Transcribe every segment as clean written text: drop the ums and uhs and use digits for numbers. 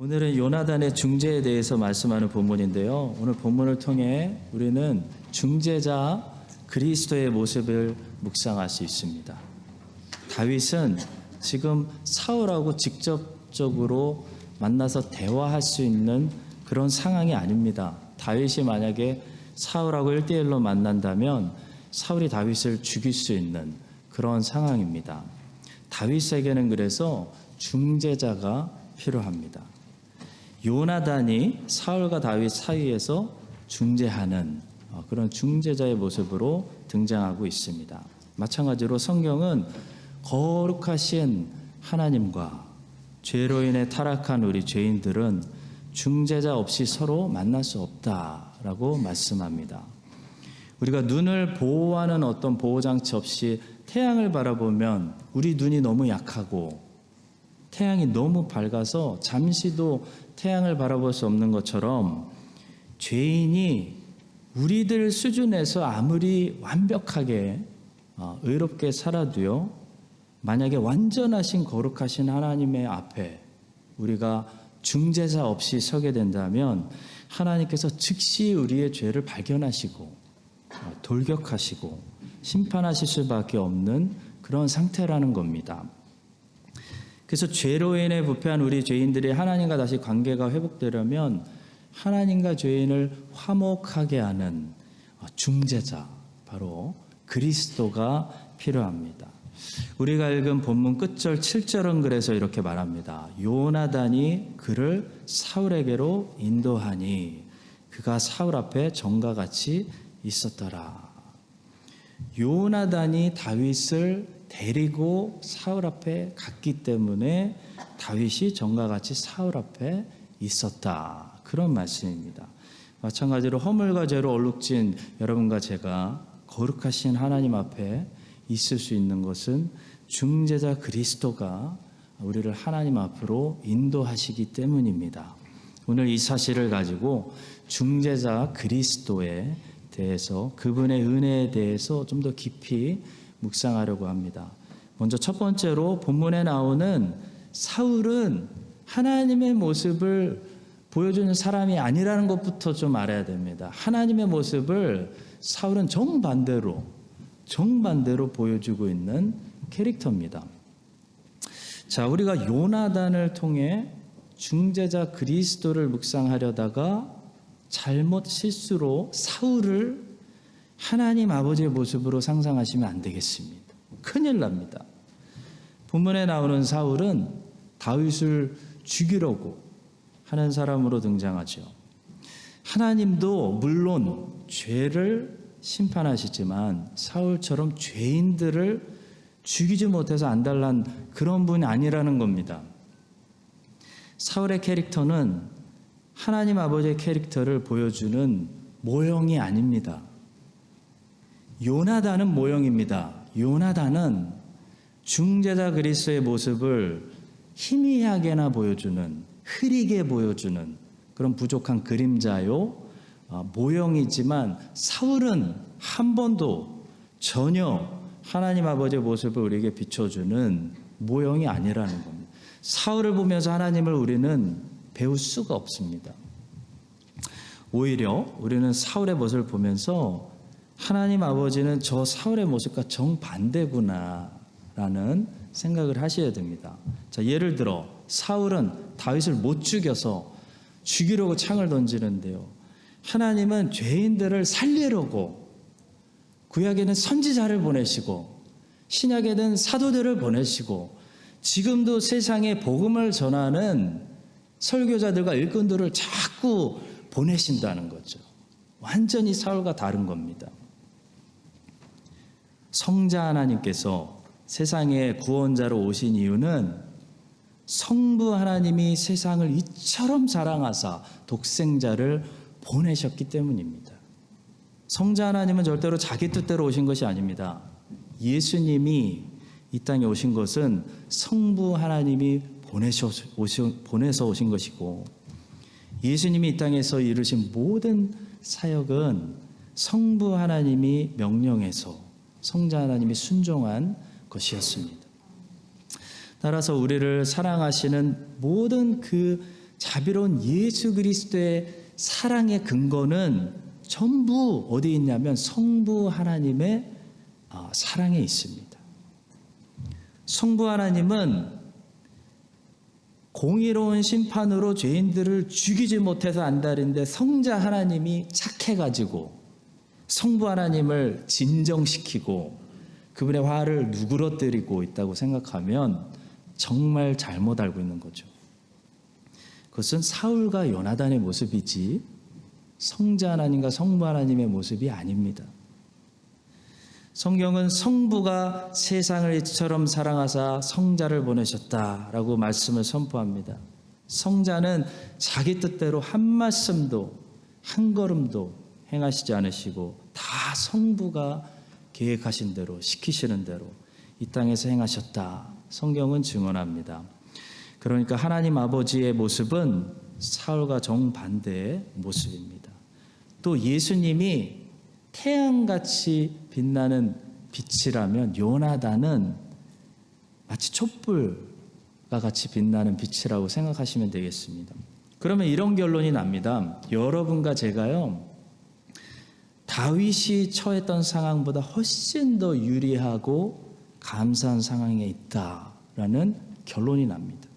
오늘은 요나단의 중재에 대해서 말씀하는 본문인데요. 오늘 본문을 통해 우리는 중재자 그리스도의 모습을 묵상할 수 있습니다. 다윗은 지금 사울하고 직접적으로 만나서 대화할 수 있는 그런 상황이 아닙니다. 다윗이 만약에 사울하고 1대1로 만난다면 사울이 다윗을 죽일 수 있는 그런 상황입니다. 다윗에게는 그래서 중재자가 필요합니다. 요나단이 사울과 다윗 사이에서 중재하는 그런 중재자의 모습으로 등장하고 있습니다. 마찬가지로 성경은 거룩하신 하나님과 죄로 인해 타락한 우리 죄인들은 중재자 없이 서로 만날 수 없다라고 말씀합니다. 우리가 눈을 보호하는 어떤 보호장치 없이 태양을 바라보면 우리 눈이 너무 약하고 태양이 너무 밝아서 잠시도 태양을 바라볼 수 없는 것처럼 죄인이 우리들 수준에서 아무리 완벽하게 의롭게 살아도요, 만약에 완전하신 거룩하신 하나님의 앞에 우리가 중재자 없이 서게 된다면 하나님께서 즉시 우리의 죄를 발견하시고 돌격하시고 심판하실 수밖에 없는 그런 상태라는 겁니다. 그래서 죄로 인해 부패한 우리 죄인들이 하나님과 다시 관계가 회복되려면 하나님과 죄인을 화목하게 하는 중재자, 바로 그리스도가 필요합니다. 우리가 읽은 본문 끝절 7절은 그래서 이렇게 말합니다. 요나단이 그를 사울에게로 인도하니 그가 사울 앞에 정과 같이 있었더라. 요나단이 다윗을 데리고 사울 앞에 갔기 때문에 다윗이 정과 같이 사울 앞에 있었다. 그런 말씀입니다. 마찬가지로 허물과 죄로 얼룩진 여러분과 제가 거룩하신 하나님 앞에 있을 수 있는 것은 중재자 그리스도가 우리를 하나님 앞으로 인도하시기 때문입니다. 오늘 이 사실을 가지고 중재자 그리스도에 대해서, 그분의 은혜에 대해서 좀 더 깊이 묵상하려고 합니다. 먼저 첫 번째로 본문에 나오는 사울은 하나님의 모습을 보여주는 사람이 아니라는 것부터 좀 알아야 됩니다. 하나님의 모습을 사울은 정반대로 보여주고 있는 캐릭터입니다. 자, 우리가 요나단을 통해 중재자 그리스도를 묵상하려다가 잘못 실수로 사울을 하나님 아버지의 모습으로 상상하시면 안 되겠습니다. 큰일 납니다. 본문에 나오는 사울은 다윗을 죽이려고 하는 사람으로 등장하죠. 하나님도 물론 죄를 심판하시지만 사울처럼 죄인들을 죽이지 못해서 안달난 그런 분이 아니라는 겁니다. 사울의 캐릭터는 하나님 아버지의 캐릭터를 보여주는 모형이 아닙니다. 요나단은 모형입니다. 요나단은 중재자 그리스도의 모습을 희미하게나 보여주는, 흐리게 보여주는 그런 부족한 그림자요, 모형이지만 사울은 한 번도 전혀 하나님 아버지의 모습을 우리에게 비춰주는 모형이 아니라는 겁니다. 사울을 보면서 하나님을 우리는 배울 수가 없습니다. 오히려 우리는 사울의 모습을 보면서 하나님 아버지는 저 사울의 모습과 정반대구나 라는 생각을 하셔야 됩니다. 자, 예를 들어 사울은 다윗을 못 죽여서 죽이려고 창을 던지는데요, 하나님은 죄인들을 살리려고 구약에는 선지자를 보내시고 신약에는 사도들을 보내시고 지금도 세상에 복음을 전하는 설교자들과 일꾼들을 자꾸 보내신다는 거죠. 완전히 사울과 다른 겁니다. 성자 하나님께서 세상에 구원자로 오신 이유는 성부 하나님이 세상을 이처럼 사랑하사 독생자를 보내셨기 때문입니다. 성자 하나님은 절대로 자기 뜻대로 오신 것이 아닙니다. 예수님이 이 땅에 오신 것은 성부 하나님이 보내서 오신 것이고, 예수님이 이 땅에서 이루신 모든 사역은 성부 하나님이 명령해서 성자 하나님이 순종한 것이었습니다. 따라서 우리를 사랑하시는 모든 그 자비로운 예수 그리스도의 사랑의 근거는 전부 어디에 있냐면 성부 하나님의 사랑에 있습니다. 성부 하나님은 공의로운 심판으로 죄인들을 죽이지 못해서 안달인데 성자 하나님이 착해가지고 성부 하나님을 진정시키고 그분의 화를 누그러뜨리고 있다고 생각하면 정말 잘못 알고 있는 거죠. 그것은 사울과 요나단의 모습이지 성자 하나님과 성부 하나님의 모습이 아닙니다. 성경은 성부가 세상을 이처럼 사랑하사 성자를 보내셨다라고 말씀을 선포합니다. 성자는 자기 뜻대로 한 말씀도 한 걸음도 행하시지 않으시고 다 성부가 계획하신 대로 시키시는 대로 이 땅에서 행하셨다. 성경은 증언합니다. 그러니까 하나님 아버지의 모습은 사울과 정반대의 모습입니다. 또 예수님이 태양같이 빛나는 빛이라면 요나단은 마치 촛불과 같이 빛나는 빛이라고 생각하시면 되겠습니다. 그러면 이런 결론이 납니다. 여러분과 제가요, 다윗이 처했던 상황보다 훨씬 더 유리하고 감사한 상황에 있다라는 결론이 납니다.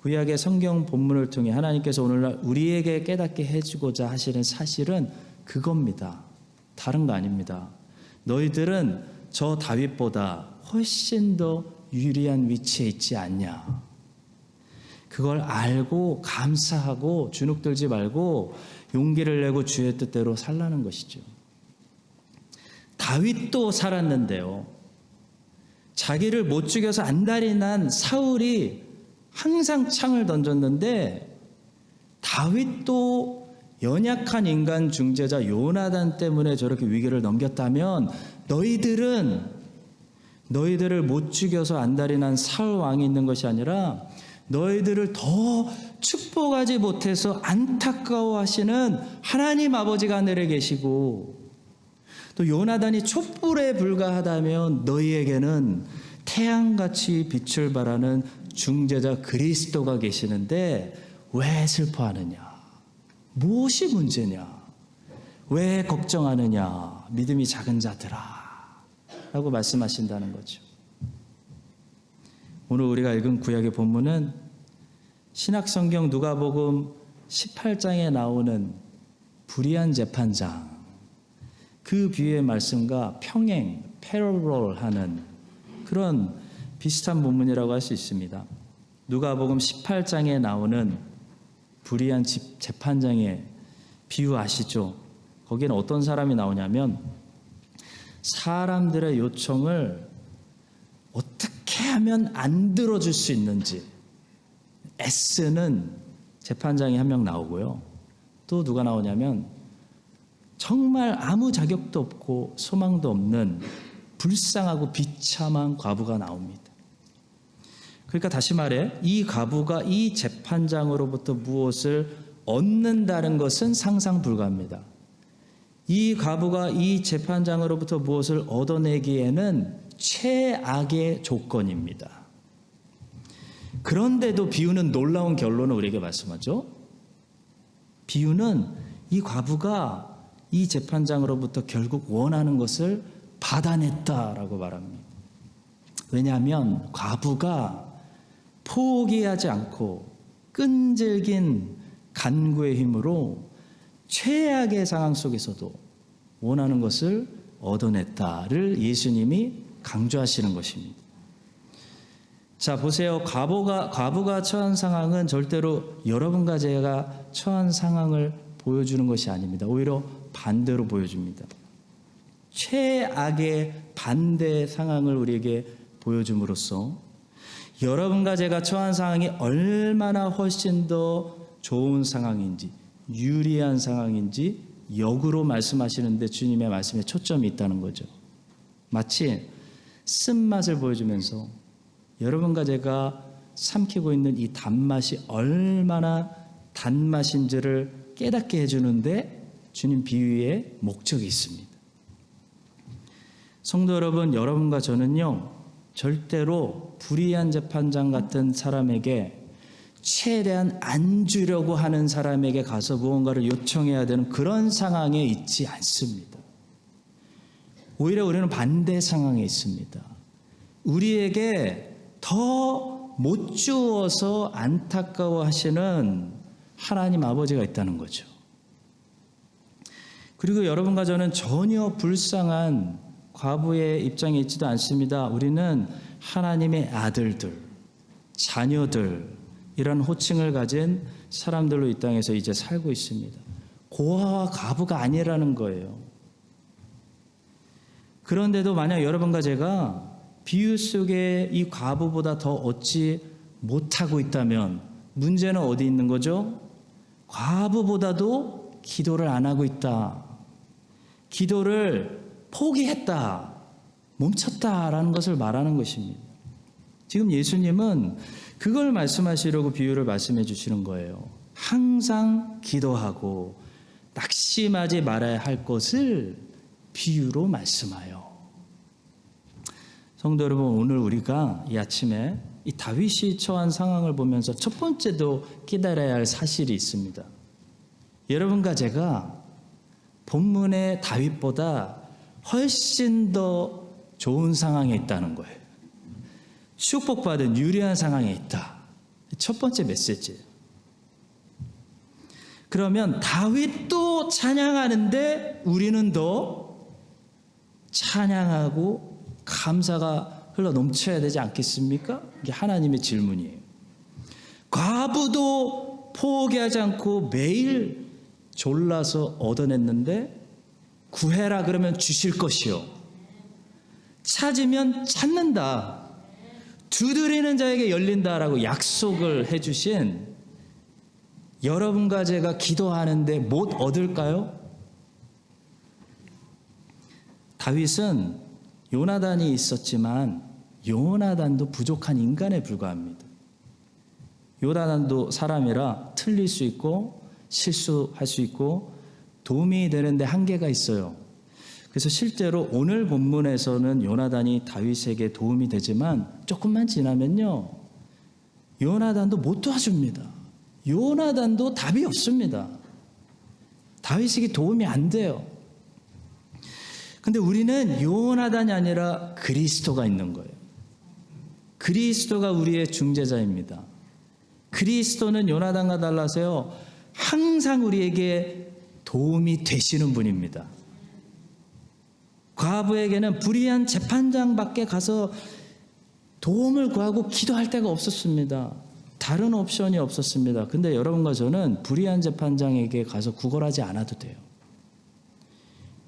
구약의 성경 본문을 통해 하나님께서 오늘날 우리에게 깨닫게 해주고자 하시는 사실은 그겁니다. 다른 거 아닙니다. 너희들은 저 다윗보다 훨씬 더 유리한 위치에 있지 않냐. 그걸 알고 감사하고 주눅들지 말고 용기를 내고 주의 뜻대로 살라는 것이죠. 다윗도 살았는데요. 자기를 못 죽여서 안달이 난 사울이 항상 창을 던졌는데 다윗도 연약한 인간 중재자 요나단 때문에 저렇게 위기를 넘겼다면 너희들을 못 죽여서 안달이 난 사울 왕이 있는 것이 아니라 너희들을 더 축복하지 못해서 안타까워하시는 하나님 아버지가 하늘에 계시고 또 요나단이 촛불에 불과하다면 너희에게는 태양같이 빛을 발하는 중재자 그리스도가 계시는데 왜 슬퍼하느냐? 무엇이 문제냐? 왜 걱정하느냐? 믿음이 작은 자들아 라고 말씀하신다는 거죠. 오늘 우리가 읽은 구약의 본문은 신약성경 누가복음 18장에 나오는 불의한 재판장 그 비유의 말씀과 평행, 패러롤하는 그런 비슷한 본문이라고 할 수 있습니다. 누가복음 18장에 나오는 불의한 재판장의 비유 아시죠? 거기는 어떤 사람이 나오냐면 사람들의 요청을 어떻게 하면 안 들어줄 수 있는지 애쓰는 재판장이 한 명 나오고요. 또 누가 나오냐면 정말 아무 자격도 없고 소망도 없는 불쌍하고 비참한 과부가 나옵니다. 그러니까 다시 말해 이 과부가 이 재판장으로부터 무엇을 얻는다는 것은 상상 불가합니다. 이 과부가 이 재판장으로부터 무엇을 얻어내기에는 최악의 조건입니다. 그런데도 비유는 놀라운 결론을 우리에게 말씀하죠. 비유는 이 과부가 이 재판장으로부터 결국 원하는 것을 받아냈다라고 말합니다. 왜냐하면 과부가 포기하지 않고 끈질긴 간구의 힘으로 최악의 상황 속에서도 원하는 것을 얻어냈다를 예수님이 강조하시는 것입니다. 자, 보세요. 과부가 처한 상황은 절대로 여러분과 제가 처한 상황을 보여주는 것이 아닙니다. 오히려 반대로 보여줍니다. 최악의 반대 상황을 우리에게 보여줌으로써 여러분과 제가 처한 상황이 얼마나 훨씬 더 좋은 상황인지 유리한 상황인지 역으로 말씀하시는데 주님의 말씀에 초점이 있다는 거죠. 마치 쓴맛을 보여주면서 여러분과 제가 삼키고 있는 이 단맛이 얼마나 단맛인지를 깨닫게 해주는데 주님 비유의 목적이 있습니다. 성도 여러분, 여러분과 저는요 절대로 불의한 재판장 같은 사람에게 최대한 안 주려고 하는 사람에게 가서 무언가를 요청해야 되는 그런 상황에 있지 않습니다. 오히려 우리는 반대 상황에 있습니다. 우리에게 더 못 주어서 안타까워하시는 하나님 아버지가 있다는 거죠. 그리고 여러분과 저는 전혀 불쌍한 과부의 입장에 있지도 않습니다. 우리는 하나님의 아들들, 자녀들, 이런 호칭을 가진 사람들로 이 땅에서 이제 살고 있습니다. 고아와 과부가 아니라는 거예요. 그런데도 만약 여러분과 제가 비유 속에 이 과부보다 더 얻지 못하고 있다면 문제는 어디 있는 거죠? 과부보다도 기도를 안 하고 있다. 기도를 포기했다. 멈췄다라는 것을 말하는 것입니다. 지금 예수님은 그걸 말씀하시려고 비유를 말씀해 주시는 거예요. 항상 기도하고 낙심하지 말아야 할 것을 비유로 말씀하여. 성도 여러분, 오늘 우리가 이 아침에 이 다윗이 처한 상황을 보면서 첫 번째도 깨달아야 할 사실이 있습니다. 여러분과 제가 본문의 다윗보다 훨씬 더 좋은 상황에 있다는 거예요. 축복받은 유리한 상황에 있다. 첫 번째 메시지예요. 그러면 다윗도 찬양하는데 우리는 더 찬양하고 감사가 흘러 넘쳐야 되지 않겠습니까? 이게 하나님의 질문이에요. 과부도 포기하지 않고 매일 졸라서 얻어냈는데 구해라 그러면 주실 것이요. 찾으면 찾는다. 두드리는 자에게 열린다라고 약속을 해주신 여러분과 제가 기도하는데 못 얻을까요? 다윗은 요나단이 있었지만 요나단도 부족한 인간에 불과합니다. 요나단도 사람이라 틀릴 수 있고 실수할 수 있고 도움이 되는데 한계가 있어요. 그래서 실제로 오늘 본문에서는 요나단이 다윗에게 도움이 되지만 조금만 지나면요, 요나단도 못 도와줍니다. 요나단도 답이 없습니다. 다윗에게 도움이 안 돼요. 근데 우리는 요나단이 아니라 그리스도가 있는 거예요. 그리스도가 우리의 중재자입니다. 그리스도는 요나단과 달라서요, 항상 우리에게 도움이 되시는 분입니다. 과부에게는 불의한 재판장밖에 가서 도움을 구하고 기도할 데가 없었습니다. 다른 옵션이 없었습니다. 근데 여러분과 저는 불의한 재판장에게 가서 구걸하지 않아도 돼요.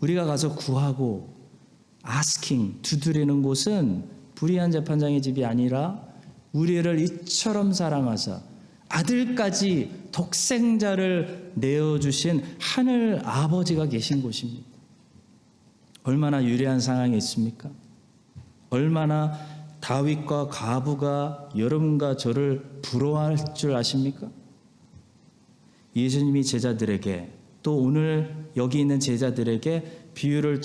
우리가 가서 구하고 asking, 두드리는 곳은 불의한 재판장의 집이 아니라 우리를 이처럼 사랑하사 아들까지 독생자를 내어주신 하늘 아버지가 계신 곳입니다. 얼마나 유리한 상황에 있습니까? 얼마나 다윗과 과부가 여러분과 저를 부러워할 줄 아십니까? 예수님이 제자들에게 또 오늘 여기 있는 제자들에게 비유를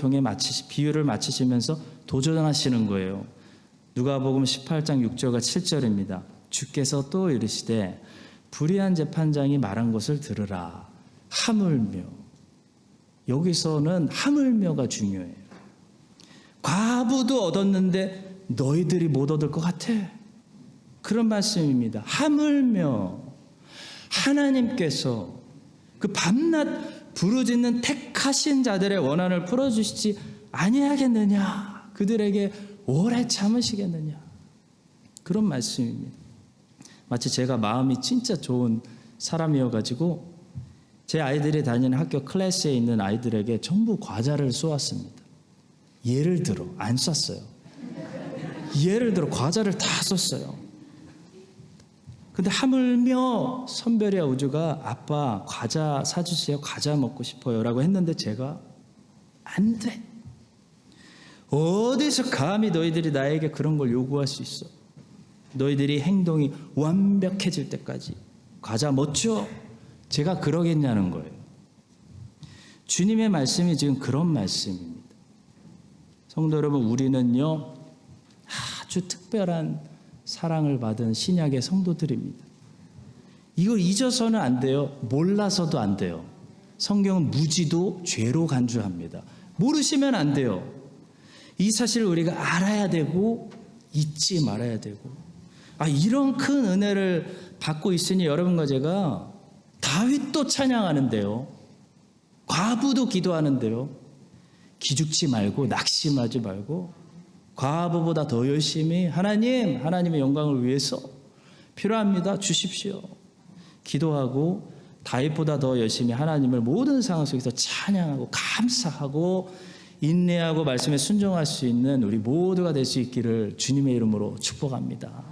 마치시면서 도전하시는 거예요. 누가복음 18장 6절과 7절입니다. 주께서 또 이르시되 불의한 재판장이 말한 것을 들으라. 하물며. 여기서는 하물며가 중요해요. 과부도 얻었는데 너희들이 못 얻을 것 같아. 그런 말씀입니다. 하물며 하나님께서 그 밤낮 부르짖는 택하신 자들의 원한을 풀어주시지 아니하겠느냐. 그들에게 오래 참으시겠느냐. 그런 말씀입니다. 마치 제가 마음이 진짜 좋은 사람이어가지고 제 아이들이 다니는 학교 클래스에 있는 아이들에게 전부 과자를 쏘았습니다. 예를 들어 안 쐈어요. 예를 들어 과자를 다 쏘았어요. 근데 하물며 선별이와 우주가 아빠 과자 사주세요. 과자 먹고 싶어요. 라고 했는데 제가 안 돼. 어디서 감히 너희들이 나에게 그런 걸 요구할 수 있어. 너희들이 행동이 완벽해질 때까지 과자 못 줘. 제가 그러겠냐는 거예요. 주님의 말씀이 지금 그런 말씀입니다. 성도 여러분, 우리는요 아주 특별한 사랑을 받은 신약의 성도들입니다. 이걸 잊어서는 안 돼요. 몰라서도 안 돼요. 성경은 무지도 죄로 간주합니다. 모르시면 안 돼요. 이 사실을 우리가 알아야 되고 잊지 말아야 되고, 이런 큰 은혜를 받고 있으니 여러분과 제가 다윗도 찬양하는데요, 과부도 기도하는데요, 기죽지 말고 낙심하지 말고 과부보다 더 열심히 하나님의 영광을 위해서 필요합니다, 주십시오, 기도하고 다윗보다 더 열심히 하나님을 모든 상황 속에서 찬양하고 감사하고 인내하고 말씀에 순종할 수 있는 우리 모두가 될 수 있기를 주님의 이름으로 축복합니다.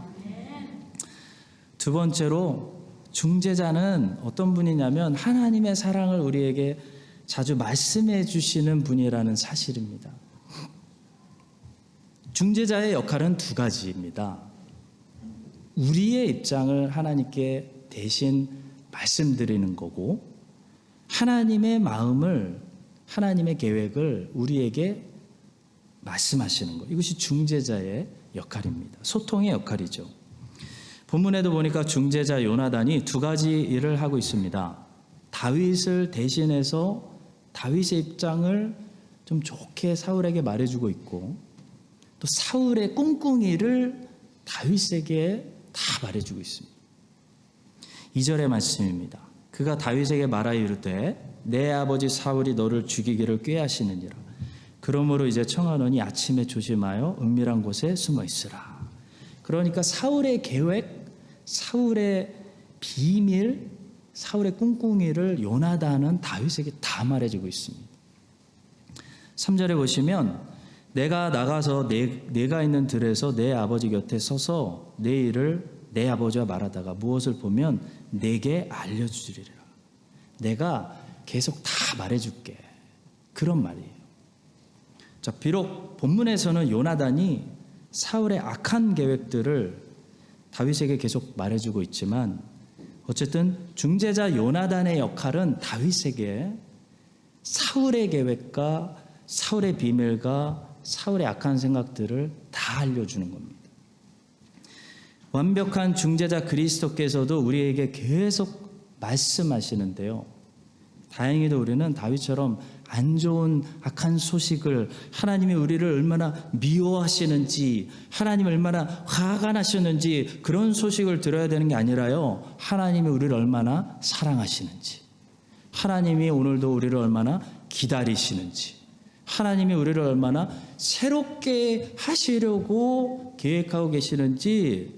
두 번째로, 중재자는 어떤 분이냐면 하나님의 사랑을 우리에게 자주 말씀해 주시는 분이라는 사실입니다. 중재자의 역할은 두 가지입니다. 우리의 입장을 하나님께 대신 말씀드리는 거고, 하나님의 마음을, 하나님의 계획을 우리에게 말씀하시는 거. 이것이 중재자의 역할입니다. 소통의 역할이죠. 본문에도 보니까 중재자 요나단이 두 가지 일을 하고 있습니다. 다윗을 대신해서 다윗의 입장을 좀 좋게 사울에게 말해주고 있고, 또 사울의 꿍꿍이를 다윗에게 다 말해주고 있습니다. 2절의 말씀입니다. 그가 다윗에게 말하여 이르되 내 아버지 사울이 너를 죽이기를 꾀하시느니라. 그러므로 이제 청하노니 아침에 조심하여 은밀한 곳에 숨어 있으라. 그러니까 사울의 계획, 사울의 비밀, 사울의 꿍꿍이를 요나단은 다윗에게 다 말해주고 있습니다. 3절에 보시면 내가 나가서 내가 있는 들에서 내 아버지 곁에 서서 내 일을 내 아버지와 말하다가 무엇을 보면 내게 알려주리라. 내가 계속 다 말해줄게. 그런 말이에요. 자, 비록 본문에서는 요나단이 사울의 악한 계획들을 다윗에게 계속 말해주고 있지만, 어쨌든 중재자 요나단의 역할은 다윗에게 사울의 계획과 사울의 비밀과 사울의 악한 생각들을 다 알려주는 겁니다. 완벽한 중재자 그리스도께서도 우리에게 계속 말씀하시는데요, 다행히도 우리는 다윗처럼 안 좋은 악한 소식을, 하나님이 우리를 얼마나 미워하시는지, 하나님이 얼마나 화가 나셨는지 그런 소식을 들어야 되는 게 아니라요, 하나님이 우리를 얼마나 사랑하시는지, 하나님이 오늘도 우리를 얼마나 기다리시는지, 하나님이 우리를 얼마나 새롭게 하시려고 계획하고 계시는지,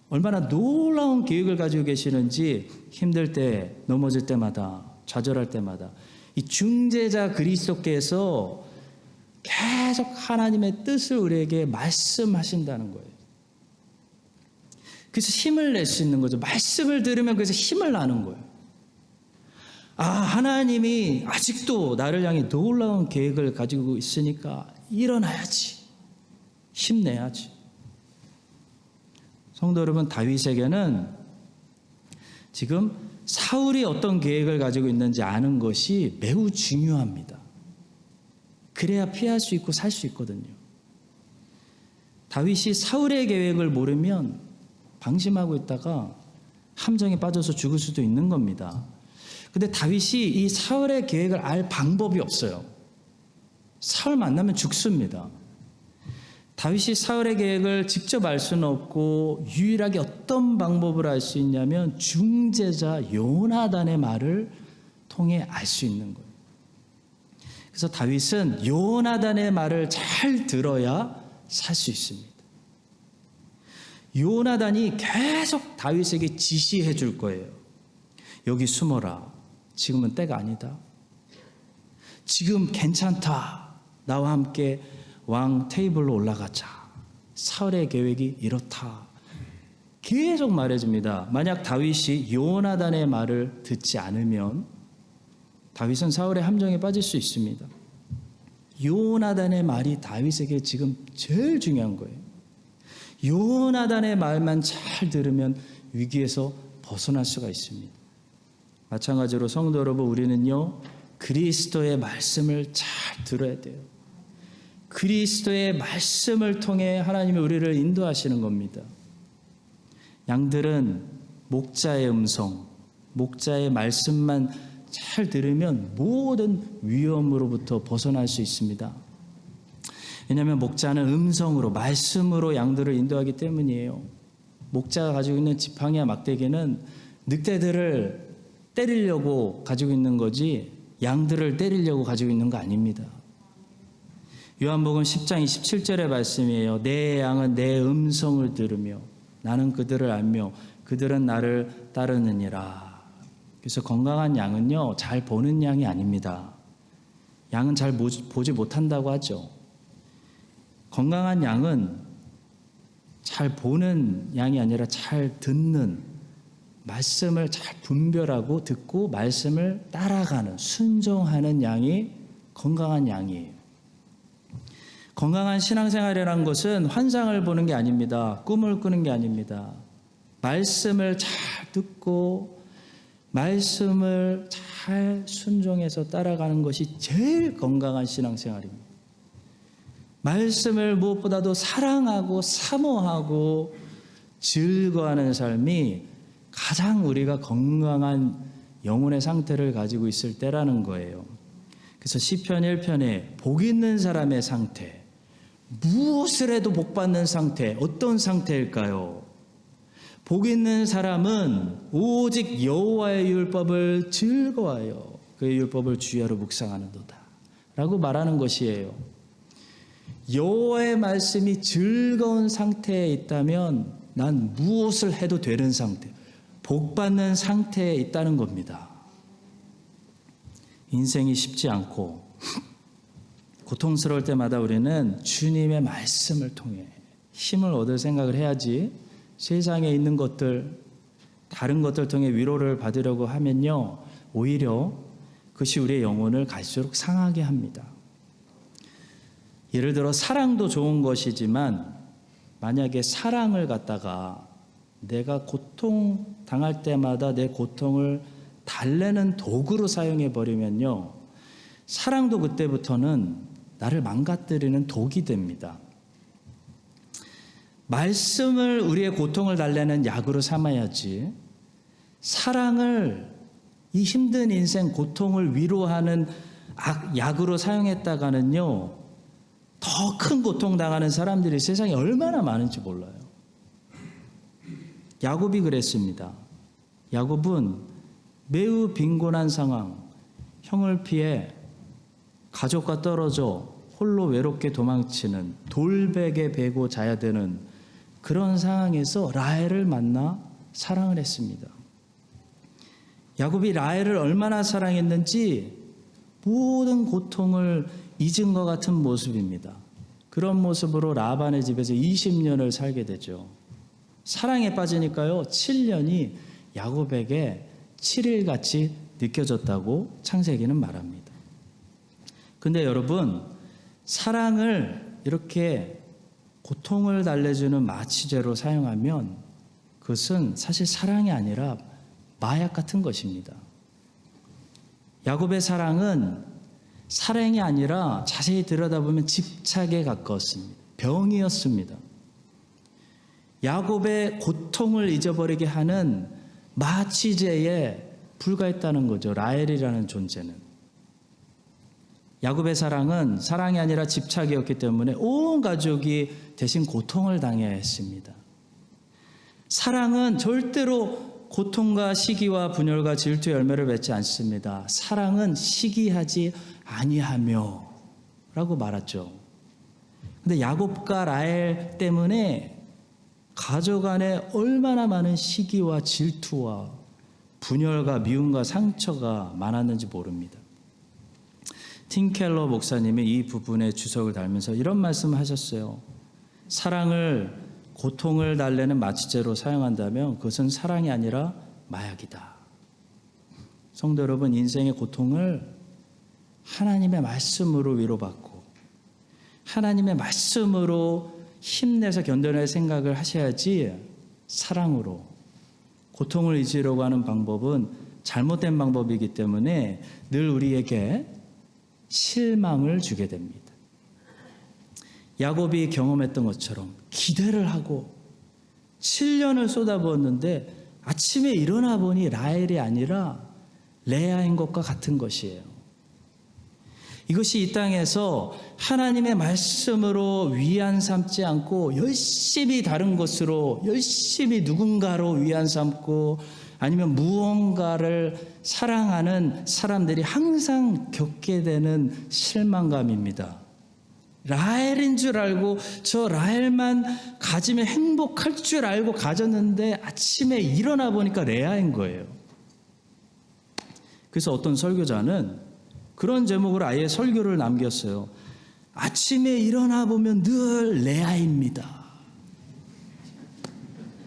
얼마나 놀라운 계획을 가지고 계시는지, 힘들 때, 넘어질 때마다, 좌절할 때마다 이 중재자 그리스도께서 계속 하나님의 뜻을 우리에게 말씀하신다는 거예요. 그래서 힘을 낼 수 있는 거죠. 말씀을 들으면 그래서 힘을 나는 거예요. 하나님이 아직도 나를 향해 놀라운 계획을 가지고 있으니까 일어나야지, 힘내야지. 성도 여러분, 다윗에게는 지금 사울이 어떤 계획을 가지고 있는지 아는 것이 매우 중요합니다. 그래야 피할 수 있고 살 수 있거든요. 다윗이 사울의 계획을 모르면 방심하고 있다가 함정에 빠져서 죽을 수도 있는 겁니다. 근데 다윗이 이 사울의 계획을 알 방법이 없어요. 사울 만나면 죽습니다. 다윗이 사울의 계획을 직접 알 수는 없고, 유일하게 어떤 방법을 알 수 있냐면 중재자 요나단의 말을 통해 알 수 있는 거예요. 그래서 다윗은 요나단의 말을 잘 들어야 살 수 있습니다. 요나단이 계속 다윗에게 지시해 줄 거예요. 여기 숨어라. 지금은 때가 아니다. 지금 괜찮다. 나와 함께 왕 테이블로 올라가자. 사울의 계획이 이렇다. 계속 말해줍니다. 만약 다윗이 요나단의 말을 듣지 않으면 다윗은 사울의 함정에 빠질 수 있습니다. 요나단의 말이 다윗에게 지금 제일 중요한 거예요. 요나단의 말만 잘 들으면 위기에서 벗어날 수가 있습니다. 마찬가지로 성도 여러분, 우리는요, 그리스도의 말씀을 잘 들어야 돼요. 그리스도의 말씀을 통해 하나님이 우리를 인도하시는 겁니다. 양들은 목자의 음성, 목자의 말씀만 잘 들으면 모든 위험으로부터 벗어날 수 있습니다. 왜냐하면 목자는 음성으로, 말씀으로 양들을 인도하기 때문이에요. 목자가 가지고 있는 지팡이와 막대기는 늑대들을 때리려고 가지고 있는 거지 양들을 때리려고 가지고 있는 거 아닙니다. 요한복음 10장 27절의 말씀이에요. 내 양은 내 음성을 들으며 나는 그들을 알며 그들은 나를 따르느니라. 그래서 건강한 양은요, 잘 보는 양이 아닙니다. 양은 잘 보지 못한다고 하죠. 건강한 양은 잘 보는 양이 아니라 잘 듣는, 말씀을 잘 분별하고 듣고 말씀을 따라가는, 순종하는 양이 건강한 양이에요. 건강한 신앙생활이라는 것은 환상을 보는 게 아닙니다. 꿈을 꾸는 게 아닙니다. 말씀을 잘 듣고 말씀을 잘 순종해서 따라가는 것이 제일 건강한 신앙생활입니다. 말씀을 무엇보다도 사랑하고 사모하고 즐거워하는 삶이 가장 우리가 건강한 영혼의 상태를 가지고 있을 때라는 거예요. 그래서 시편 1편에 복 있는 사람의 상태, 무엇을 해도 복 받는 상태, 어떤 상태일까요? 복 있는 사람은 오직 여호와의 율법을 즐거워하여 그의 율법을 주야로 묵상하는도다 라고 말하는 것이에요. 여호와의 말씀이 즐거운 상태에 있다면 난 무엇을 해도 되는 상태, 복 받는 상태에 있다는 겁니다. 인생이 쉽지 않고 고통스러울 때마다 우리는 주님의 말씀을 통해 힘을 얻을 생각을 해야지, 세상에 있는 것들, 다른 것들 통해 위로를 받으려고 하면요, 오히려 그것이 우리의 영혼을 갈수록 상하게 합니다. 예를 들어 사랑도 좋은 것이지만 만약에 사랑을 갖다가 내가 고통 당할 때마다 내 고통을 달래는 도구로 사용해 버리면요, 사랑도 그때부터는 나를 망가뜨리는 독이 됩니다. 말씀을 우리의 고통을 달래는 약으로 삼아야지, 사랑을 이 힘든 인생 고통을 위로하는 약으로 사용했다가는요, 더 큰 고통 당하는 사람들이 세상에 얼마나 많은지 몰라요. 야곱이 그랬습니다. 야곱은 매우 빈곤한 상황, 형을 피해 가족과 떨어져 홀로 외롭게 도망치는, 돌베개 베고 자야 되는 그런 상황에서 라헬을 만나 사랑을 했습니다. 야곱이 라헬을 얼마나 사랑했는지 모든 고통을 잊은 것 같은 모습입니다. 그런 모습으로 라반의 집에서 20년을 살게 되죠. 사랑에 빠지니까요, 7년이 야곱에게 7일같이 느껴졌다고 창세기는 말합니다. 근데 여러분, 사랑을 이렇게 고통을 달래주는 마취제로 사용하면 그것은 사실 사랑이 아니라 마약 같은 것입니다. 야곱의 사랑은 사랑이 아니라 자세히 들여다보면 집착에 가까웠습니다. 병이었습니다. 야곱의 고통을 잊어버리게 하는 마취제에 불과했다는 거죠. 라헬이라는 존재는. 야곱의 사랑은 사랑이 아니라 집착이었기 때문에 온 가족이 대신 고통을 당해야 했습니다. 사랑은 절대로 고통과 시기와 분열과 질투의 열매를 맺지 않습니다. 사랑은 시기하지 아니하며 라고 말했죠. 근데 야곱과 라헬 때문에 가족 안에 얼마나 많은 시기와 질투와 분열과 미움과 상처가 많았는지 모릅니다. 팀 켈러 목사님이 이 부분에 주석을 달면서 이런 말씀을 하셨어요. 사랑을 고통을 달래는 마취제로 사용한다면 그것은 사랑이 아니라 마약이다. 성도 여러분, 인생의 고통을 하나님의 말씀으로 위로받고 하나님의 말씀으로 힘내서 견뎌낼 생각을 하셔야지, 사랑으로 고통을 잊으려고 하는 방법은 잘못된 방법이기 때문에 늘 우리에게 실망을 주게 됩니다. 야곱이 경험했던 것처럼 기대를 하고 7년을 쏟아부었는데 아침에 일어나 보니 라헬이 아니라 레아인 것과 같은 것이에요. 이것이 이 땅에서 하나님의 말씀으로 위안 삼지 않고 열심히 다른 것으로, 열심히 누군가로 위안 삼고 아니면 무언가를 사랑하는 사람들이 항상 겪게 되는 실망감입니다. 라헬인 줄 알고 저 라헬만 가지면 행복할 줄 알고 가졌는데 아침에 일어나 보니까 레아인 거예요. 그래서 어떤 설교자는 그런 제목으로 아예 설교를 남겼어요. 아침에 일어나 보면 늘 레아입니다.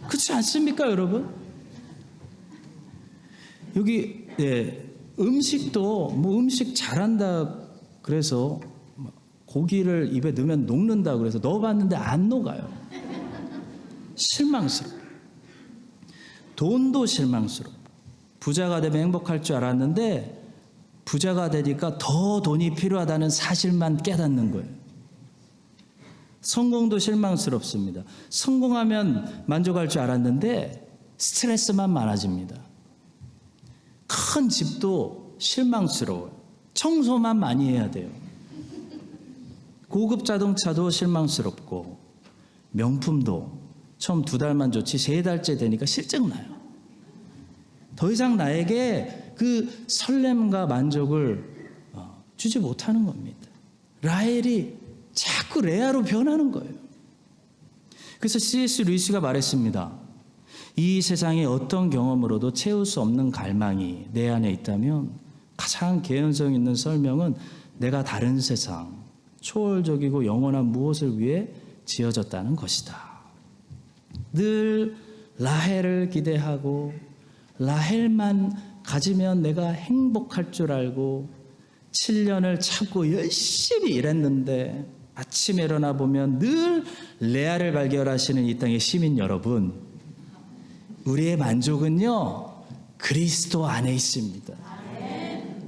그렇지 않습니까, 여러분? 여기 음식도 음식 잘한다 그래서 고기를 입에 넣으면 녹는다 그래서 넣어봤는데 안 녹아요. 실망스러워. 돈도 실망스러워. 부자가 되면 행복할 줄 알았는데 부자가 되니까 더 돈이 필요하다는 사실만 깨닫는 거예요. 성공도 실망스럽습니다. 성공하면 만족할 줄 알았는데 스트레스만 많아집니다. 큰 집도 실망스러워요. 청소만 많이 해야 돼요. 고급 자동차도 실망스럽고 명품도 처음 2달만 좋지 3달째 되니까 실증나요. 더 이상 나에게 그 설렘과 만족을 주지 못하는 겁니다. 라헬이 자꾸 레아로 변하는 거예요. 그래서 C.S. 루이스가 말했습니다. 이 세상의 어떤 경험으로도 채울 수 없는 갈망이 내 안에 있다면 가장 개연성 있는 설명은 내가 다른 세상, 초월적이고 영원한 무엇을 위해 지어졌다는 것이다. 늘 라헬을 기대하고 라헬만 가지면 내가 행복할 줄 알고 7년을 참고 열심히 일했는데 아침에 일어나 보면 늘 레아를 발견하시는 이 땅의 시민 여러분, 우리의 만족은요 그리스도 안에 있습니다.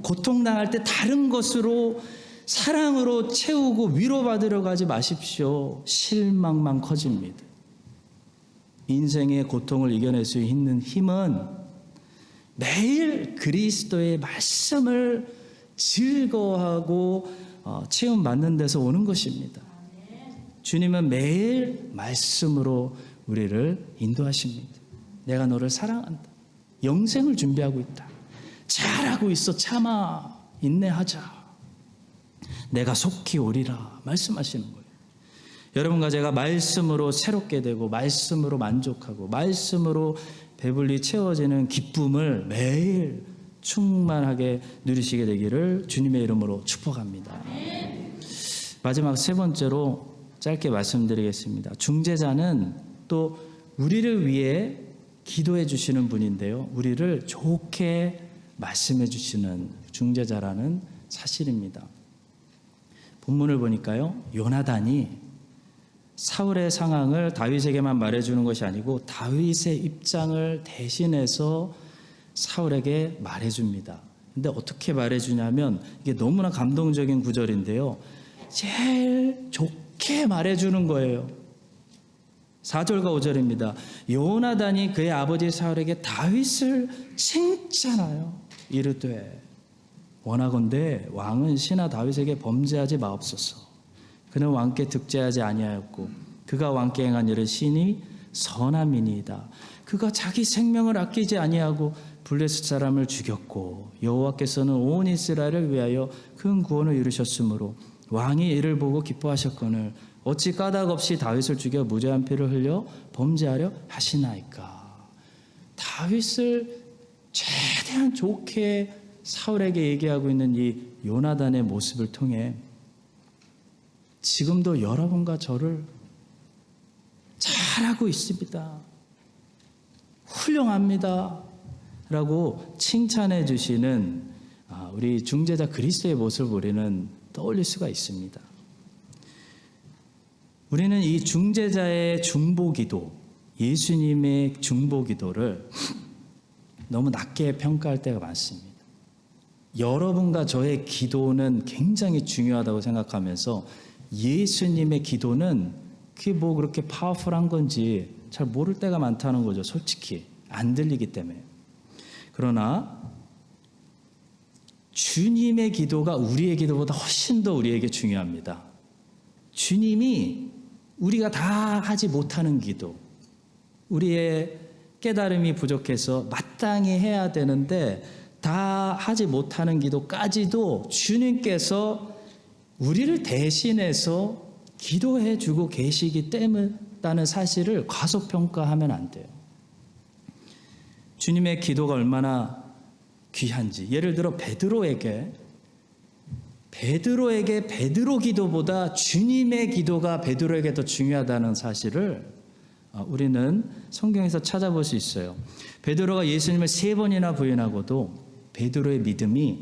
고통당할 때 다른 것으로 사랑으로 채우고 위로받으러 가지 마십시오. 실망만 커집니다. 인생의 고통을 이겨낼 수 있는 힘은 매일 그리스도의 말씀을 즐거워하고 체험받는 데서 오는 것입니다. 주님은 매일 말씀으로 우리를 인도하십니다. 내가 너를 사랑한다. 영생을 준비하고 있다. 잘하고 있어. 참아. 인내하자. 내가 속히 오리라. 말씀하시는 거예요. 여러분과 제가 말씀으로 새롭게 되고 말씀으로 만족하고 말씀으로 배불리 채워지는 기쁨을 매일 충만하게 누리시게 되기를 주님의 이름으로 축복합니다. 마지막 3번째로 짧게 말씀드리겠습니다. 중재자는 또 우리를 위해 기도해 주시는 분인데요. 우리를 좋게 말씀해 주시는 중재자라는 사실입니다. 본문을 보니까요. 요나단이 사울의 상황을 다윗에게만 말해주는 것이 아니고 다윗의 입장을 대신해서 사울에게 말해줍니다. 근데 어떻게 말해주냐면 이게 너무나 감동적인 구절인데요. 제일 좋게 말해주는 거예요. 4절과 5절입니다. 요나단이 그의 아버지 사울에게 다윗을 칭찬하여 이르되 원하건대 왕은 신하 다윗에게 범죄하지 마옵소서. 그는 왕께 득죄하지 아니하였고 그가 왕께 행한 일은 신이 선함이니이다. 그가 자기 생명을 아끼지 아니하고 블레셋 사람을 죽였고 여호와께서는 온 이스라엘을 위하여 큰 구원을 이루셨으므로 왕이 이를 보고 기뻐하셨거늘 어찌 까닭 없이 다윗을 죽여 무죄한 피를 흘려 범죄하려 하시나이까. 다윗을 최대한 좋게 사울에게 얘기하고 있는 이 요나단의 모습을 통해 지금도 여러분과 저를 잘하고 있습니다. 훌륭합니다. 라고 칭찬해 주시는 우리 중재자 그리스도의 모습을 우리는 떠올릴 수가 있습니다. 우리는 이 중재자의 중보기도, 예수님의 중보기도를 너무 낮게 평가할 때가 많습니다. 여러분과 저의 기도는 굉장히 중요하다고 생각하면서 예수님의 기도는 그게 뭐 그렇게 파워풀한 건지 잘 모를 때가 많다는 거죠. 솔직히 안 들리기 때문에. 그러나 주님의 기도가 우리의 기도보다 훨씬 더 우리에게 중요합니다. 주님이 우리가 다 하지 못하는 기도, 우리의 깨달음이 부족해서 마땅히 해야 되는데 다 하지 못하는 기도까지도 주님께서 우리를 대신해서 기도해 주고 계시기 때문이라는 사실을 과소평가하면 안 돼요. 주님의 기도가 얼마나 귀한지, 예를 들어 베드로에게 베드로 기도보다 주님의 기도가 베드로에게 더 중요하다는 사실을 우리는 성경에서 찾아볼 수 있어요. 베드로가 예수님을 3번이나 부인하고도 베드로의 믿음이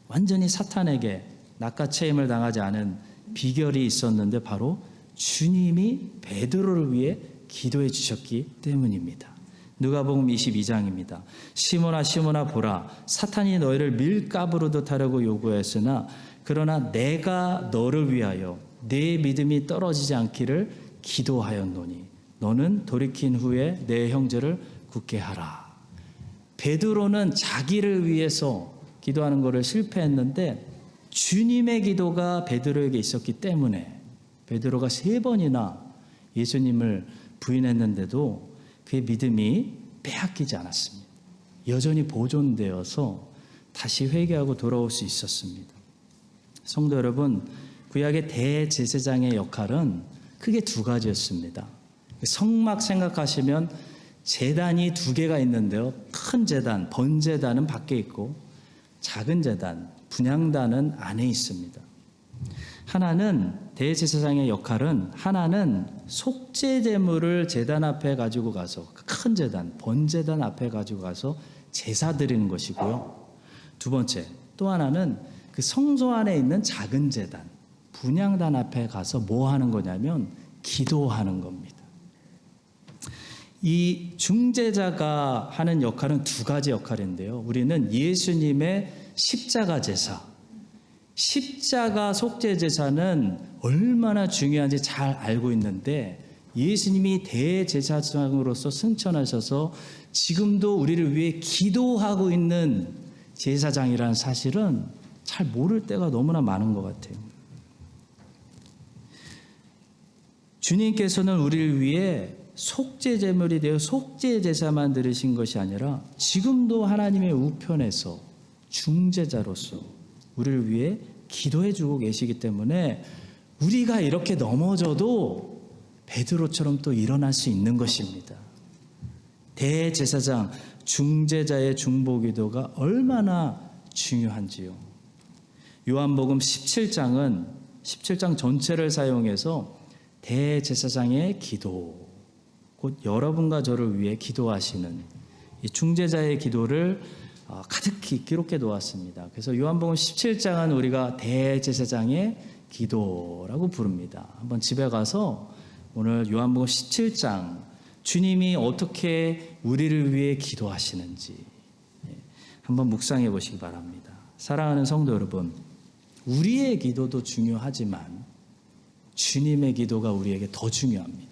완전히 사탄에게 낚아채임을 당하지 않은 비결이 있었는데 바로 주님이 베드로를 위해 기도해 주셨기 때문입니다. 누가복음 22장입니다. 시몬아 시몬아 보라, 사탄이 너희를 밀가부르듯 하려고 요구했으나 그러나 내가 너를 위하여 내 믿음이 떨어지지 않기를 기도하였노니 너는 돌이킨 후에 내 형제를 굳게 하라. 베드로는 자기를 위해서 기도하는 것을 실패했는데 주님의 기도가 베드로에게 있었기 때문에 베드로가 3번이나 예수님을 부인했는데도 그의 믿음이 빼앗기지 않았습니다. 여전히 보존되어서 다시 회개하고 돌아올 수 있었습니다. 성도 여러분, 구약의 대제사장의 역할은 크게 2가지였습니다. 성막 생각하시면 제단이 2개가 있는데요. 큰 제단, 번제단은 밖에 있고 작은 제단, 분향단은 안에 있습니다. 하나는 대제사장의 역할은 하나는 속죄제물을 제단 앞에 가지고 가서 큰 제단, 번제단 앞에 가지고 가서 제사 드리는 것이고요. 2번째, 또 하나는 그 성소 안에 있는 작은 제단, 분향단 앞에 가서 뭐 하는 거냐면 기도하는 겁니다. 이 중재자가 하는 역할은 2가지 역할인데요. 우리는 예수님의 십자가 제사, 십자가 속죄 제사는 얼마나 중요한지 잘 알고 있는데 예수님이 대제사장으로서 승천하셔서 지금도 우리를 위해 기도하고 있는 제사장이라는 사실은 잘 모를 때가 너무나 많은 것 같아요. 주님께서는 우리를 위해 속죄 제물이 되어 속죄 제사만 드리신 것이 아니라 지금도 하나님의 우편에서 중재자로서 우리를 위해 기도해 주고 계시기 때문에 우리가 이렇게 넘어져도 베드로처럼 또 일어날 수 있는 것입니다. 대제사장, 중재자의 중보기도가 얼마나 중요한지요. 요한복음 17장은 17장 전체를 사용해서 대제사장의 기도, 곧 여러분과 저를 위해 기도하시는 이 중재자의 기도를 가득히 기록해 놓았습니다. 그래서 요한복음 17장은 우리가 대제사장의 기도라고 부릅니다. 한번 집에 가서 오늘 요한복음 17장 주님이 어떻게 우리를 위해 기도하시는지 한번 묵상해 보시기 바랍니다. 사랑하는 성도 여러분, 우리의 기도도 중요하지만 주님의 기도가 우리에게 더 중요합니다.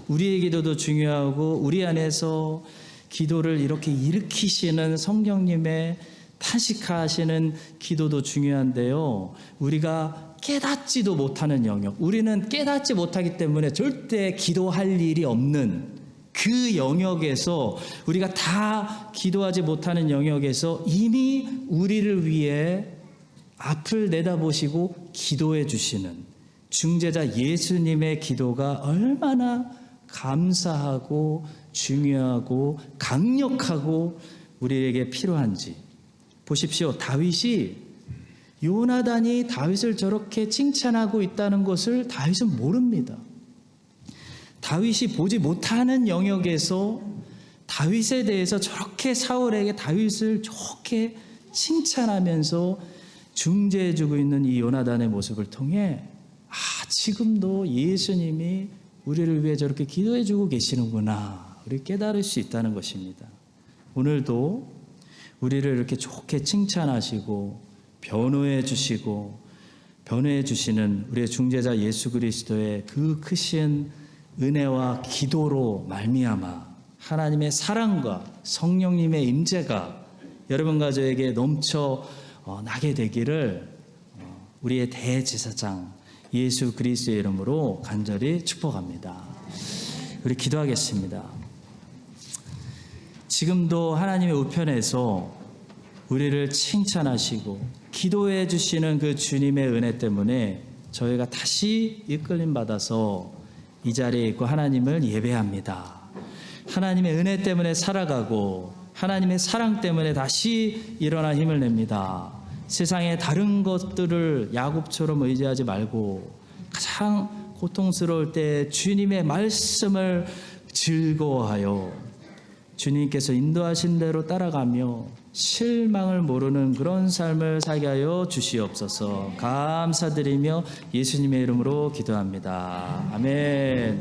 우리의 기도도 중요하고 우리 안에서 기도를 이렇게 일으키시는 성령님의 탄식하시는 기도도 중요한데요. 우리가 깨닫지도 못하는 영역, 우리는 깨닫지 못하기 때문에 절대 기도할 일이 없는 그 영역에서 우리가 다 기도하지 못하는 영역에서 이미 우리를 위해 앞을 내다보시고 기도해 주시는 중재자 예수님의 기도가 얼마나 감사하고 중요하고 강력하고 우리에게 필요한지 보십시오. 다윗이 요나단이 다윗을 저렇게 칭찬하고 있다는 것을 다윗은 모릅니다. 다윗이 보지 못하는 영역에서 다윗에 대해서 저렇게 사울에게 다윗을 좋게 칭찬하면서 중재해주고 있는 이 요나단의 모습을 통해 지금도 예수님이 우리를 위해 저렇게 기도해주고 계시는구나 우리 깨달을 수 있다는 것입니다. 오늘도 우리를 이렇게 좋게 칭찬하시고 변호해 주시고 변호해 주시는 우리의 중재자 예수 그리스도의 그 크신 은혜와 기도로 말미암아 하나님의 사랑과 성령님의 임재가 여러분과 저에게 넘쳐 나게 되기를 우리의 대제사장 예수 그리스도의 이름으로 간절히 축복합니다. 우리 기도하겠습니다. 지금도 하나님의 우편에서 우리를 칭찬하시고 기도해 주시는 그 주님의 은혜 때문에 저희가 다시 이끌림 받아서 이 자리에 있고 하나님을 예배합니다. 하나님의 은혜 때문에 살아가고 하나님의 사랑 때문에 다시 일어나 힘을 냅니다. 세상의 다른 것들을 야곱처럼 의지하지 말고 가장 고통스러울 때 주님의 말씀을 즐거워하여 주님께서 인도하신 대로 따라가며 실망을 모르는 그런 삶을 살게 하여 주시옵소서. 감사드리며 예수님의 이름으로 기도합니다. 아멘.